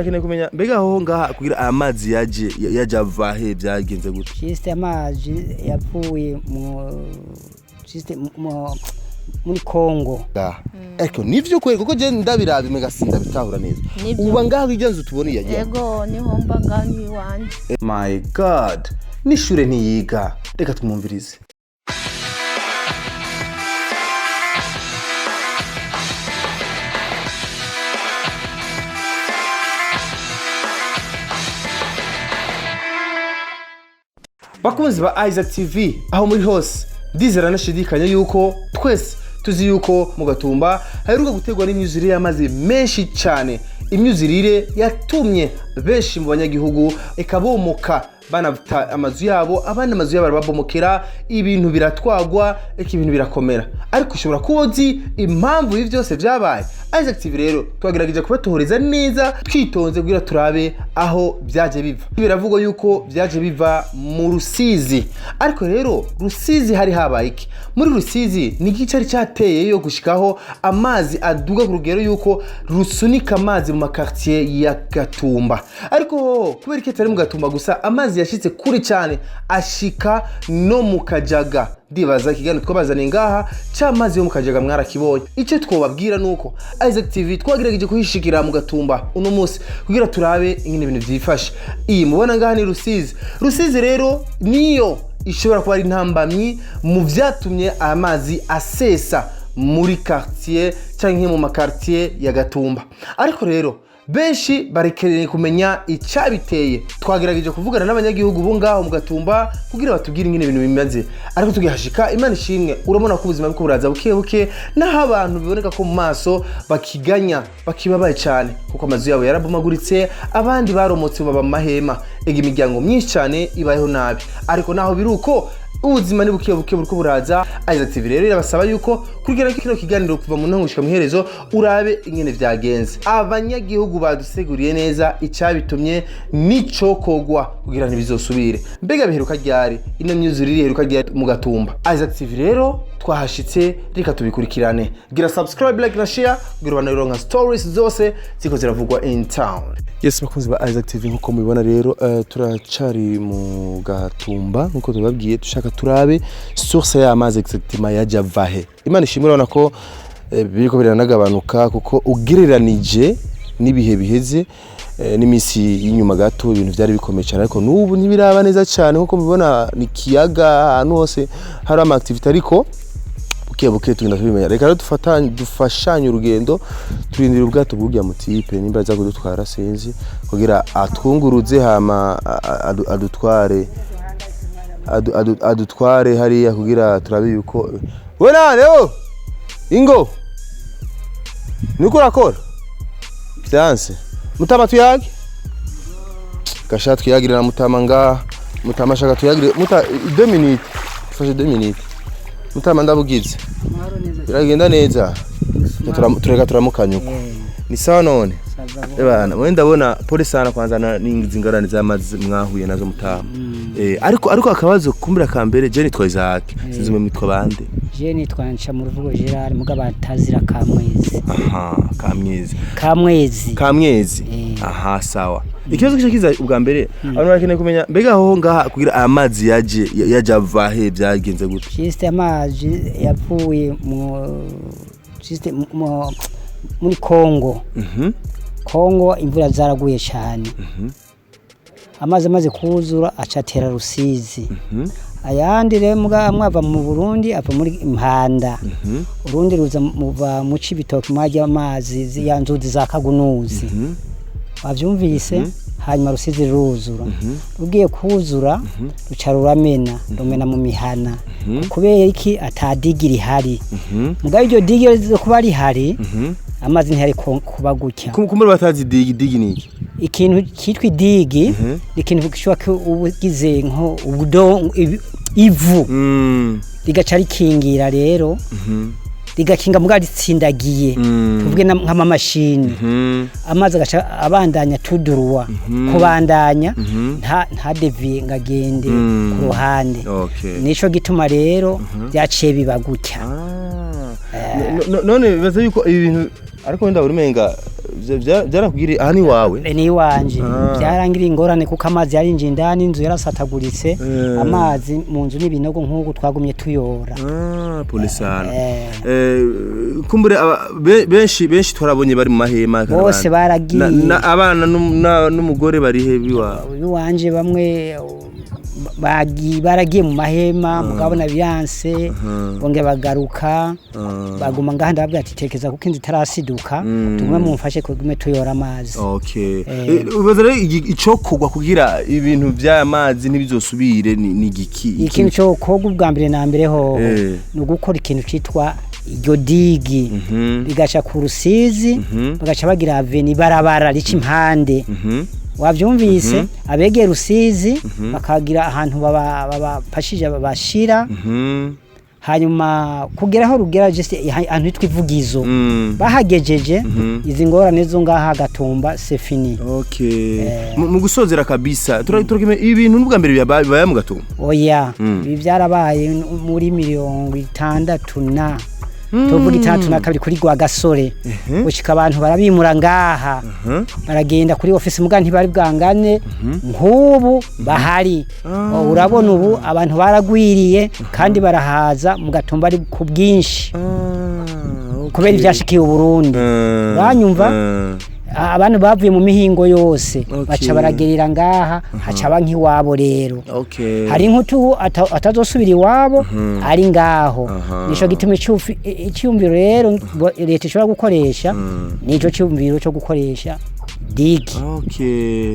Akene kumenya mbega aho ngaha kugira amazi yaje avahe byagenze gute? Juste amazi yavuye muri Kongo. Eko nivyo kweli kuko je ndabirabe megasinda bitahura neza. Uba ngaho igenze tubone yaje. Yego niho mba ngani wanje. My God. Nishure ntiyiga. Reka tumumvirize. Bakunzi ba Isaac TV aho muri hose ndizera nashidikanya yuko twese tuzi yuko mu Gatumba haheruka gutegwa n'imyuzurire y'amazi menshi cyane. Imyuzurire yatumye benshi mu banyagihugu ekabomoka banavita amazu yabo, abana amazu yabo barabomokera, ibintu biratwagwa, ibintu birakomera. Ariko ushobora kubozi impamvu ibi byose byabaye. Isaac TV rero twagerageje kubatohoreza neza twitonze kugira turabe aho byaje biva. Biravugwa yuko byaje biva mu Rusizi. Ariko rero Rusizi hari habaye iki? Muri Rusizi ni gicari cyateye yo gushikaho amazi aduga ku rugero yuko rusunika amazi mu makartier ya Gatumba. Ariko kubera ko atari mu Gatumba gusa amazi yashitse kuri cyane ashika no mu Kajaga. Ndibaza kigano twabazane ngaha cyamazi yo mu Kajaga mwarakibonye. Icyo twobabwira nuko Isaac TV twagerageje kuhishikira mu Gatumba uno munsi kugira turabe ingene ibintu byifashe. Iyi mubona ngaha ni Rusizi. Rusizi rero niyo ishobora kuba ari ntambamyi mu vyatumye amazi asesa muri quartier cyangwa mu makartier ya Gatumba. Ariko rero benshi barekereye kumenya icabiteye. Twagerageje kuvugana n'abanyagihugu bo ngaho mu Gatumba kugira batubwire ingene ibintu bimaze. Ariko tugihashika Imana ishimwe urabona ko ubuzima bwo buraza buke naho abantu biboneka ko mu maso bakiganya bakibabaye cyane kuko amazu yabo yarabomaguritse, abandi baromotse baba mahema, imiryango myinshi cyane ibayeho nabi. Ariko naho biruko ubuzima ni buke buriko buraza. Isaac TV rero irabasaba yuko kurigera kino kiganiro kuva mu ntangushika muherezo urabe ingene vyagenze. Abanyagihugu baduseguriye neza icabitumye nico kogwa kugira ntibizosubire. Mbega biheruka ryari ino myuzurire iheruka ryari mu Gatumba? Isaac TV rero twahashitse reka tubikurikirane. Gira subscribe, like na share kugira banaronka stories zose ziko ziravugwa in town. Yes, bakunzi ba Isaac TV nkuko mubibona rero turacari mu Gatumba nkuko tubabwiye dushaka turabe source y'amazi exactement yaje avahe. Imana ishimwe urabona ko biriko biranagabanuka kuko ugereranije nibihe biheze n'imisi y'inyuma gato ibintu byari bikomeye cyane, ariko nubu ntibiraba neza cyane nkuko mubibona ni kiyaga ahantu hose hari ama activity, ariko buke tugenda tubimenya. Reka dufashanye urugendo turindira ubwato bw'ujya mu tipe nimba aza kudutwara sinzi kugira atwunguruze hama adutware hariya kugira turabe yuko we nane ingo niko rakora byanse mutama tuyage gasha tuyagire na mutama nga mutama shaka tuyagire 2 minutes fashe 2 minutes mutama ndabugize biragenda neza tureka turamukanyuko ni sawa none ebana wenda bona pole sana kwanza n'ingingarane z'amazi mwahuye nazo mutama. Ariko akabazo kumbira kambere je nitwa Isaac sinzi mu mitwa bande. Je nitwa Nshamuruvugo Gerard mugaba batazira Kamwezi. Aha, Kamwezi. Aha, sawa. Ikibazo kiza ubwa mbere abantu bakeneye kumenya mbega aho ngaha kugira amazi yaje avahe byagenze gute? Juste amazi yavuye muri Kongo. Kongo imvura zaraguye cyane. Amazi kuzura acatera Rusizi. Ayandi rero mwava mu Burundi ava muri Impanda. Urundi ruza muva mu Cibitoke majya amazi yanzuzi za Kagunuzi. Wavyumvise hanyuma Rusizi ruzura. Rugiye kuzura ruca ruramena rumena mu mihana. Kubera iki atadigiri hari. Mugabe iryo digiri zo kuba ari hari. Amazi ntihari kuba gutya. Kumuri batazi digi niki? Ikintu kitwa idigi ikintu gishobora ubugize nko ubudo ivu rigaca rikingira rero rigakinga muga ritsindagiye tuvuge nk'amamashini amazi agaca abandanya tuduruwa kubandanya nta deviye ngagende ku ruhande. Nico gituma rero byaciye bibagutya. None bibaza yuko ibintu ariko wenda urumenga byarakugiriye aha ni wawe ni wanje byarangiriye ingorane kuko amazi yarinjiye indani inzu yarasataguritse amazi mu nzu n'ibinogo nk'uko twagumye tuyora polisana kumbure benshi twarabonye bari mu mahema bose baragiye abana n'umugore bari he biwanje bamwe baragiye mu mahema mugabona biyanse bonge bagaruka baguma ngahanda babwira ati tekeza kuko inzi tarasiduka tumwe mumfashe kugume tuyora amazi ubaza rero ico kugwa kugira ibintu by'amazi ntibizosubire ni giki ikintu cyo kogwa ubwa mbere na mbere ho no gukora ikintu citwa iryo digi bigaca ku Rusizi bagaca bagira aveni barabara rica impande wavyumvise abegera Rusizi bakagira ahantu babapashije babashira hanyuma kugeraho rugera just ahantu twivugizo bahagejeje izi ngorane zo ngaha Gatumba c'est fini mu gusozera kabisa turakime ibintu n'ubwa mbere bibaye mu Gatumba oya ibi byarabaye muri 60 na tuvuga 32 kuri gwa gasore ushika abantu barabimura ngaha baragenda kuri office muga ntibari bwangane nk'ubu bahari urabona ubu abantu baragwiriye kandi barahaza mu Gatumba ari ku bwinshi kubera ivyashikiye Burundi banyumva abantu bavuye mu mihingo yose baca baragerera ngaha hacaba nk'iwabo rero hari nk'utu atazosubira iwabo ari ngaho nico gituma icyumviro rero leta ishobora gukoresha nico cyumviro cyo gukoresha digi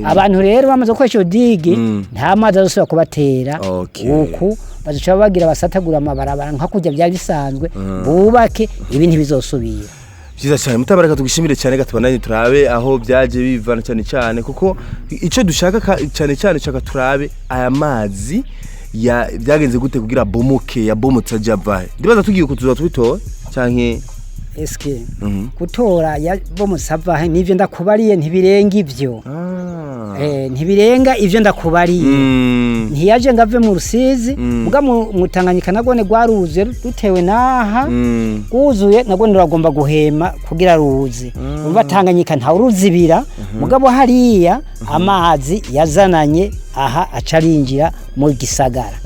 abantu rero bamaze gukoresha digi nta mazi azosubira kubatera uku bazoca bagira basatagura amabarabara nka kujya byari bisanzwe bubake ibintu bizosubira Byiza cyane mutabaraka tugishimire cyane gatubandanye turabe aho byaje bivana cyane kuko ico dushaka cyane chaka turabe aya mazi ya byagenze gute kugira bomoke ya bomotsa java ndibaza tugiye kutuza tubitoa canke eske gutora ya bomusava nivyo ndakubariye ntibirenga ivyo ntibirenga ivyo ndakubariye ntiyaje ngave mu Rusizi muga mutanganyika nagone gwaruze rutewe naha guzuye nagone ragomba guhema kugira ruze umva Tanganyika nta uruzibira mugabo hariya amazi yazananye aha acarinjira mu gisagara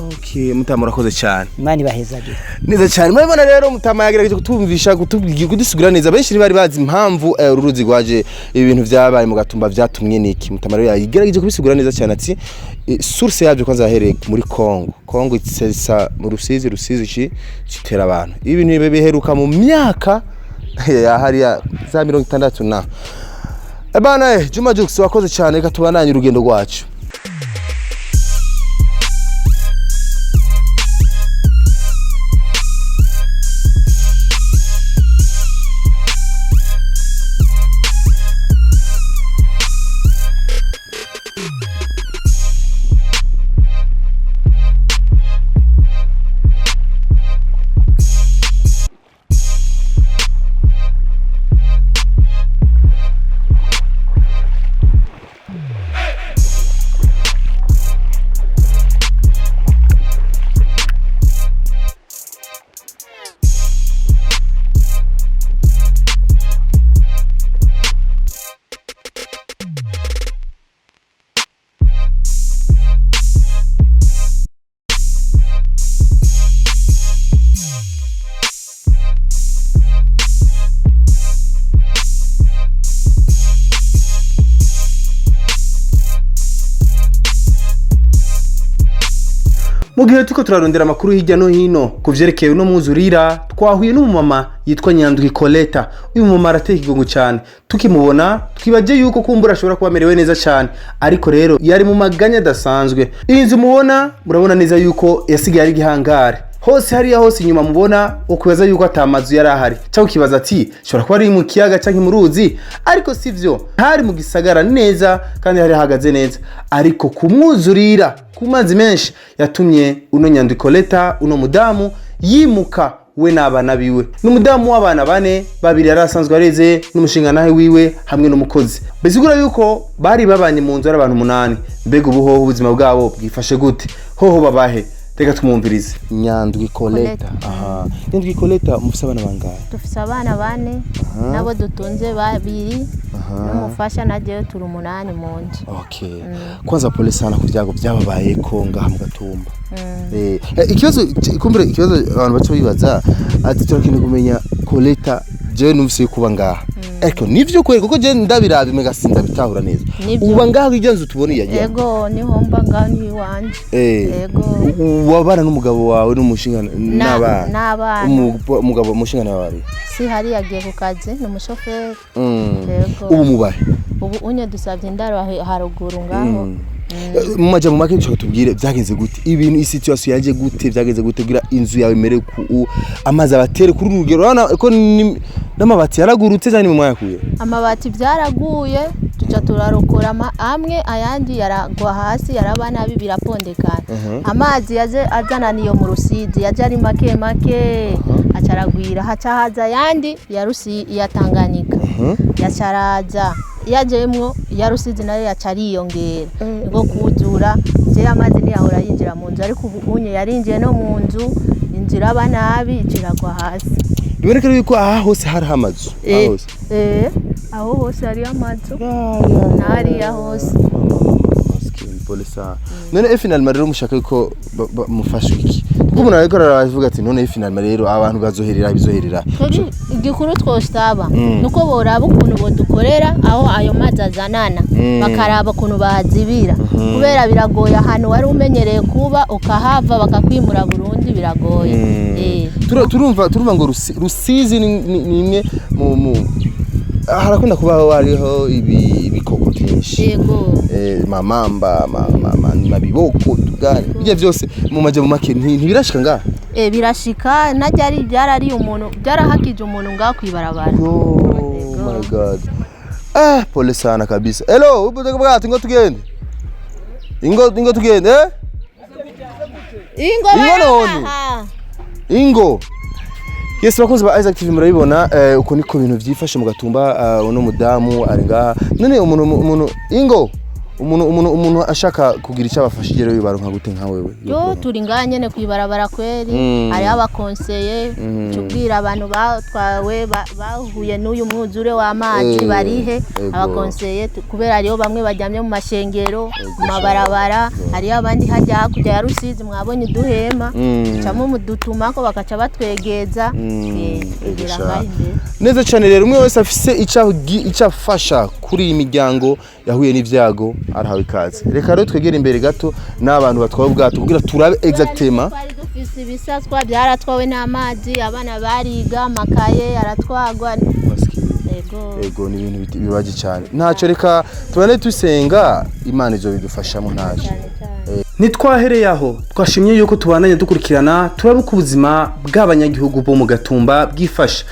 mutamura koze cyane imani bahezagira neza cyane murabona rero mutama yagerageje kutumvisha kudusugura neza benshi bari bazi impamvu uruzi gwaje ibintu byabaye mu Gatumba byatumye niki mutama rero yagerageje kubisugura neza cyane ati source yabyo kwanza yahereye muri Kongo itsa mu Rusizi citera abantu ibintu biheruka mu myaka ya hariya za 60 na bana Juma Jux wakoze cyane katubananye urugendo rwacu Mugihe tuko turarondera amakuru hirya no hino kuvyerekeye no muzurira twahuye n'umumama yitwa Nyandwi Coleta uyu mumama arateka igongo cyane tukimubona twibaje yuko kumbura ashobora kuba merewe neza cyane ariko rero yari mu maganya dasanzwe inzu mubona murabona neza yuko yasigaye ari gihangare hose hariya hose inyuma mubona ukwibaza yuko atamazu yari ahari cyangwa kibaza ati shobora kuba ari mu kiyaga cyangwa mu ruzi ariko sivyo hari mu gisagara neza kandi hari hagaze neza ariko kumwuzurira ku mazi menshi yatumye uno Nyandwi Coleta uno mudamu yimuka we n'abana biwe n'umudamu w'abana bane babiri yarasanzwe areze n'umushinga nahe wiwe hamwe n'umukozi bezigura yuko bari babanye mu nzu ari abantu 8 mbega ubuho ubuzima bwabo bwifashe gute hoho babahe reka tumwumvirize. Nyandwi Coleta. Aha. Nyandwi Coleta mufise abana bangahe? dufise abana 4 nabo dutunze 2 n'umufasha najeyo turi 8 mu nzu. Okay. Kwanza pole sana ku byago byababaye ko ngaha mu Gatumba. Ikibazo kumbere ikibazo abantu bacho bibaza ati turakeneye kumenya Coleta je numvise kuba ngaha. Eko nivyo kwere kuko je ndabirabe megasinda bitahura neza. Uba ngaha igenzo tubone yaje. Yego niho mba ngaho ni wanje. Yego. Wabana n'umugabo wawe n'umushingana n'abana. Umugabo umushingana wawe. Si hari yagiye ku kazi n'umushoferi. Yego. Ubu mubahe. Ubu unye dusavye indaro haruguru ngaho. Mu majambo make cyo tubwire byagenze gute ibintu situation yaje gute byagenze gute kugira inzu yawe mere ku amazi abatere kuri urugero urabona ko n'amabati yaragurutse cyane mu mwayakuye amabati byaraguye tuca turarokora amwe ayandi yaragwa hasi yaraba nabi birapondekana amazi yaje azananiyo mu Rusizi yaje ari make acaragwira haca haza yandi yarusi yatanganyika yacaraza yajemwo yarusizi nayo yacariyongera ngo kuzura je amazi ni yahora yinjira mu nzu ariko ubunye yarinjiye no mu nzu inzira banabi iciragwa hasi biboneka yuko aha hose hari amazu aho hose hari amazu nari ya hose polisa none final rero mushaka yuko mufashe iki kuko ariko aravuga ati none final rero abantu bazoherera bizoherera igikuru twostaba nuko boraba ukuntu bodukorera aho ayo mazi azanana bakaraba ukuntu bazibira kubera biragoye ahantu wari umenyereye kuba ukahava bakakwimura Burundi biragoye turumva ngo Rusizi ni imwe mu harakunda kubaho hariho ibikoko byinshi yego mamamba mabiboko tugane ibyo byose mu majambo make ntibirashika ngaha birashika najyari byarari umuntu byarahakije umuntu ngaho kwibarabara oh my god pole sana kabisa hello ubudege bwati ngo tugende ingo tugende ingo Yes bakoze ba Isaac TV murabibona uko niko bintu byifashe mu Gatumba uno mudamu ari ngaha none umuntu ingo umuntu ashaka kugira icyo abafashije rero bibaronka gute nka wewe yo turi nganye kwibarabara kweri ari abakonseye tubwira abantu batwawe bahuye n'uyu mwuzure w'amazi barihe abakonseye kubera ariyo bamwe bajyamye mu mashengero mu mabarabara ari abandi hajya hakujya ya Rusizi mwabonye duhema cyamo mudutuma ko bakaca batwegeza neza cyane rero umwe wese afise icafasha kuri iyi miryango yahuye n'ivyago arahawe ikaze reka rero twegere imbere gato n'abantu batwaye ubwato kugira turabe exactement dufise ibisaswa byaratwawe n'amazi abana bariga makaye aratwagwa ego ni ibintu bibaje cyane ntacyo reka tubane tusenga Imana izo bidufashamo ntacyo nitwahereye aho twashimye yuko tubandanye dukurikirana turabuka ubuzima bw'abanyagihugu bo mu Gatumba bwifasha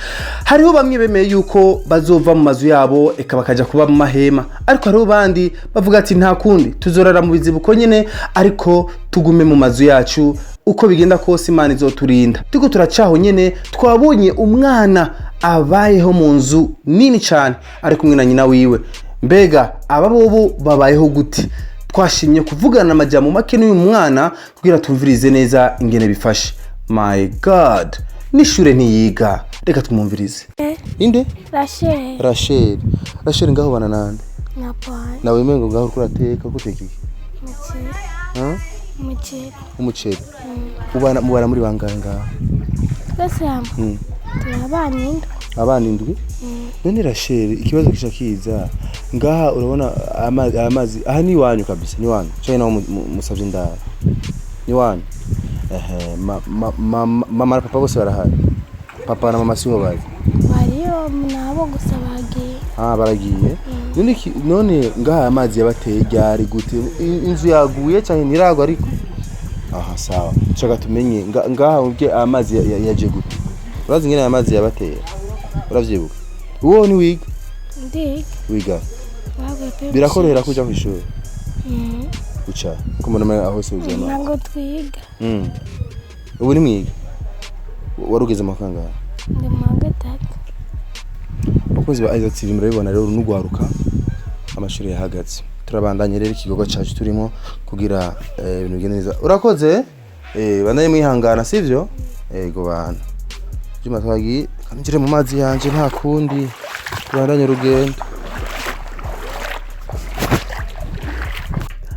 hariho bamwe bemeye yuko bazova mu mazu yabo eka bakaja kuba mu mahema ariko hariho bandi bavuga ati nta kundi tuzorara mu bizibuko nyene ariko tugume mu mazu yacu uko bigenda kose Imana izoturinda tuko turacaho nyene twabonye umwana abayeho mu nzu nini cyane ari kumwe na nyina wiwe mbega aba bobo babayeho gute twashimye kuvugana amajambo make n'uyu mwana kugira tumvirize neza ingene bifashe my god nishure ntiyiga reka tumumvirize inde Rachel ngaho bana nande nawe mengo ngaho kurateka guteka iki umuceri mubana muri bangahe ngaho twese abana indwi none Rachel ikibazo kishakiza ngaha urabona amazi aha ni wanyu kabisa ni wanyu cyane nawo musavye ndara ni wanyu mama na papa bose barahari papa na mama siho bazi bariyo nabo gusa bagiye baragiye none ngaha amazi yabateye ryari gute inzu yaguye cyane nirago ariko aha sawa cyaka tumenye ngaha ubye amazi yaje gute urazi ngene amazi yabateye uravyibuka uwo ni wiga birakorohera kuja ku ishuri uca kumona aho se uzema ntabwo twiga ubu ni mwiga warugeze makanga ndi mu gatatu bakozi ba Isaac TV murabibona rero n'ugwaruka amashuri yahagaze turabandanye rero ikigogo cyacu turimo kugira ibintu bigende neza urakoze banaye mwihangana sivyo ego bana Juma twagiye kanjire mu mazi yanje nta kundi tubandanye urugendo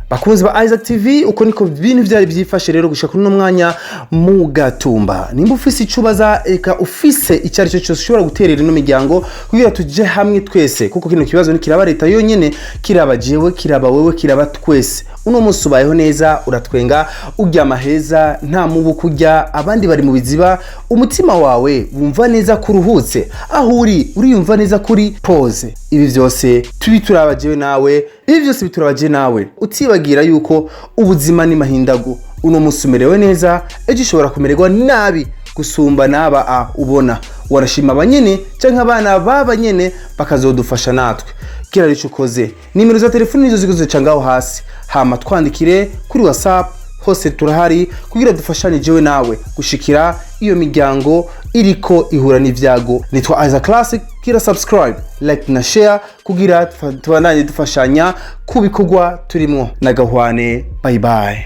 bakunzi ba Isaac TV uko niko bintu byari byifashe rero gushaka kuno mwanya mu Gatumba nimba ufise icubaza eka ufise icyari cyo cyose ushobora guterera ino miryango kugira tuje hamwe twese kuko kino kibazo ni kiraba leta yonyene kiraba jewe kiraba wewe kiraba twese uno munsi ubayeho neza uratwenga ujya maheza nta mubu kujya abandi bari mu biziba umutima wawe wumva neza kuruhutse aho uriyumva neza kuri pause ibi byose tubiturabajewe nawe ibi byose biturabaje nawe utibagira yuko ubuzima ni mahindago uno munsi umerewe neza ejo ushobora kumererwa nabi gusumba naba ubona warashima abanyene canke abana babanyene bakazodufasha natwe kira rico ukoze nimero za telefoni nizo zigoze cangaho hasi hama twandikire kuri WhatsApp hose turahari kugira dufashanye jewe nawe gushikira iyo miryango iriko ihura n'ivyago nitwa Isaac Classic kira subscribe like na share kugira tubandanye dufashanya kubikogwa turimwo nagahwane bye bye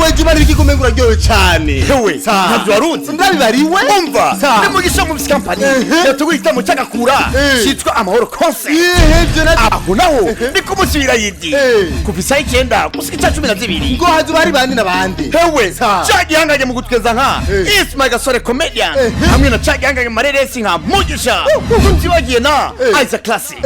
Wejuma nibikikumenga uraryoye cyane hewe ntabyo warunze ndabibariwe umva ni mu gisho mu company yatugwita mu cyagakura cyitwa Amahoro Concert aho naho ni kumusubira yidi kuvisa 9 gushika 12 ngo hazu bari bandi nabandi hewe cyagihanganye mu gutweza nka Ismail Gasore comedian hamwe na cyagihanganye mareresi nka Mugisha kunzibagiye na Isaac Classic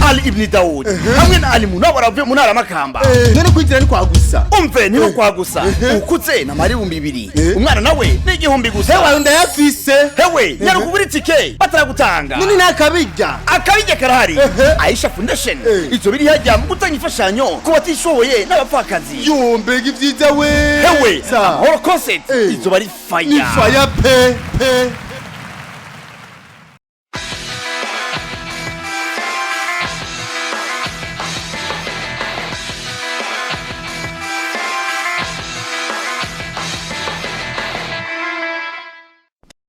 Ali Ibn Daud hamwe na Ali Munawara avuye mu ntara Makamba none kwigira ni kwagusa umve niho kwagusa ukutse na mari 200 umwana nawe ni 1000 gusa hewe ndayafise hewe nyarukubura itike bataragutanga nini nakabijya akabijya karahari Aisha Foundation izo biri hajya mu gutanga ifashanyo ku batishoboye n'abapfakazi yombe givyiza we hewe Amahoro Concert izo bari fire ni fire pe